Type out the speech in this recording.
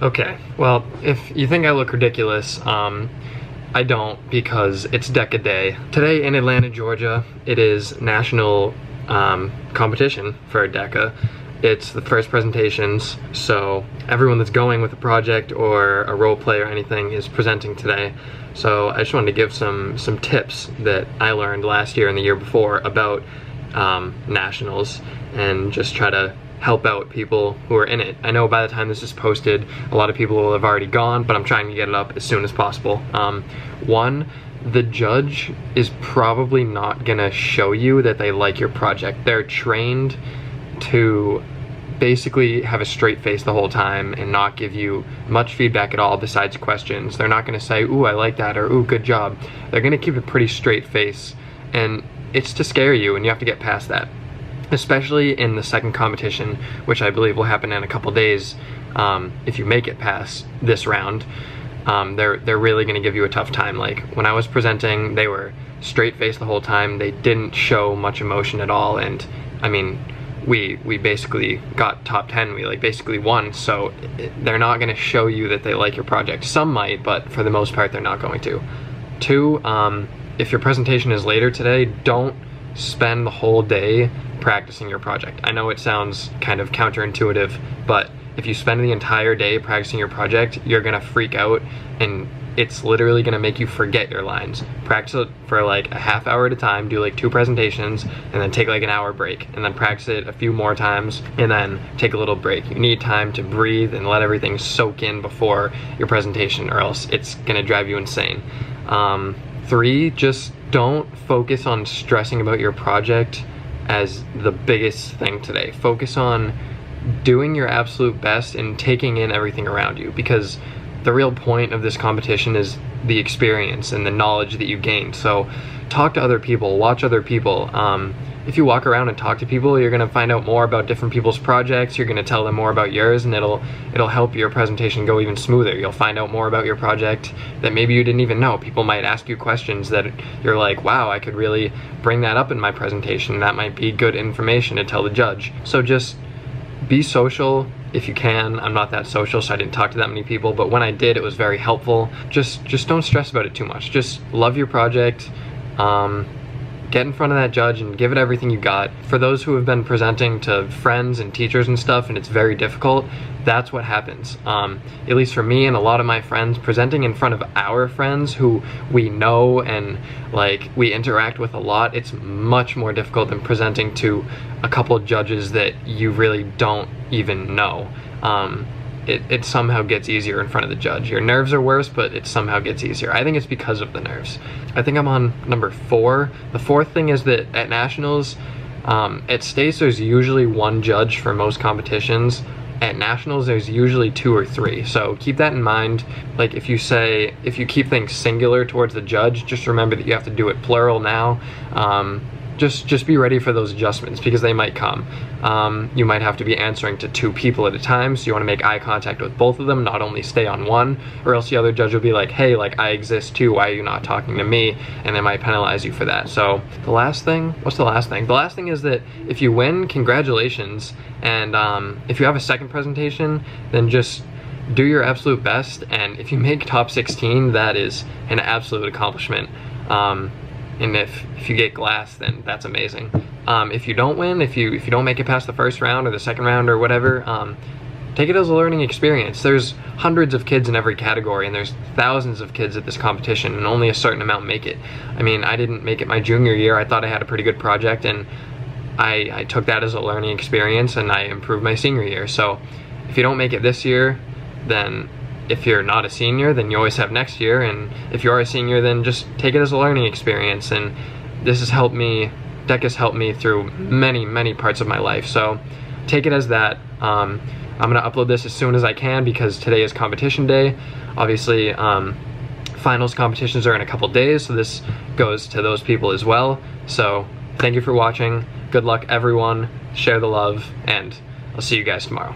Okay, well, if you think I look ridiculous, I don't, because it's deca day. Today in Atlanta, Georgia, it is national competition for deca. It's the first presentations, so everyone that's going with a project or a role play or anything is presenting today. So I just wanted to give some tips that I learned last year and the year before about nationals, and just try to help out people who are in it. I know by the time this is posted, a lot of people will have already gone, but I'm trying to get it up as soon as possible. One, the judge is probably not gonna show you that they like your project. They're trained to basically have a straight face the whole time and not give you much feedback at all besides questions. They're not gonna say, ooh, I like that, or ooh, good job. They're gonna keep a pretty straight face, and it's to scare you, and you have to get past that. Especially in the second competition, which I believe will happen in a couple days. If you make it past this round, they're really gonna give you a tough time. Like when I was presenting, they were straight faced the whole time. They didn't show much emotion at all, and I mean, we basically got top 10. We like basically won. So they're not gonna show you that they like your project. Some might, but for the most part, they're not going to. Two, if your presentation is later today, don't spend the whole day practicing your project. I know it sounds kind of counterintuitive, but if you spend the entire day practicing your project, you're gonna freak out, and it's literally gonna make you forget your lines. Practice it for like a half hour at a time, do like 2 presentations, and then take like an hour break, and then practice it a few more times, and then take a little break. You need time to breathe and let everything soak in before your presentation, or else it's gonna drive you insane. 3, just don't focus on stressing about your project as the biggest thing today. Focus on doing your absolute best and taking in everything around you, because the real point of this competition is the experience and the knowledge that you gain. So talk to other people, watch other people. If you walk around and talk to people, you're gonna find out more about different people's projects, you're gonna tell them more about yours, and it'll help your presentation go even smoother. You'll find out more about your project that maybe you didn't even know. People might ask you questions that you're like, wow, I could really bring that up in my presentation. That might be good information to tell the judge. So just be social if you can. I'm not that social, so I didn't talk to that many people, but when I did, it was very helpful. Just don't stress about it too much. Just love your project. Get in front of that judge and give it everything you got. For those who have been presenting to friends and teachers and stuff and it's very difficult, that's what happens. At least for me and a lot of my friends, presenting in front of our friends who we know and like we interact with a lot, it's much more difficult than presenting to a couple of judges that you really don't even know. It somehow gets easier in front of the judge. Your nerves are worse, but it somehow gets easier. I think it's because of the nerves. I think I'm on number 4. The 4th thing is that at nationals, at states there's usually 1 judge for most competitions. At nationals there's usually 2 or 3. So keep that in mind. Like if you keep things singular towards the judge, just remember that you have to do it plural now. Just be ready for those adjustments, because they might come. You might have to be answering to 2 people at a time, so you want to make eye contact with both of them, not only stay on one, or else the other judge will be like, hey, like I exist too, why are you not talking to me? And they might penalize you for that. So the last thing, what's the last thing? The last thing is that if you win, congratulations, and if you have a second presentation, then just do your absolute best, and if you make top 16, that is an absolute accomplishment. And if you get glass, then that's amazing. If you don't win, if you don't make it past the first round or the second round or whatever, take it as a learning experience. There's hundreds of kids in every category, and there's thousands of kids at this competition, and only a certain amount make it. I mean, I didn't make it my junior year. I thought I had a pretty good project, and I took that as a learning experience, and I improved my senior year. So if you don't make it this year, then if you're not a senior, then you always have next year, and if you are a senior, then just take it as a learning experience. And this has helped me, deca's helped me through many parts of my life, so take it as that. I'm gonna upload this as soon as I can, because today is competition day. Obviously, finals competitions are in a couple days, so this goes to those people as well. So thank you for watching, good luck everyone, share the love, and I'll see you guys tomorrow.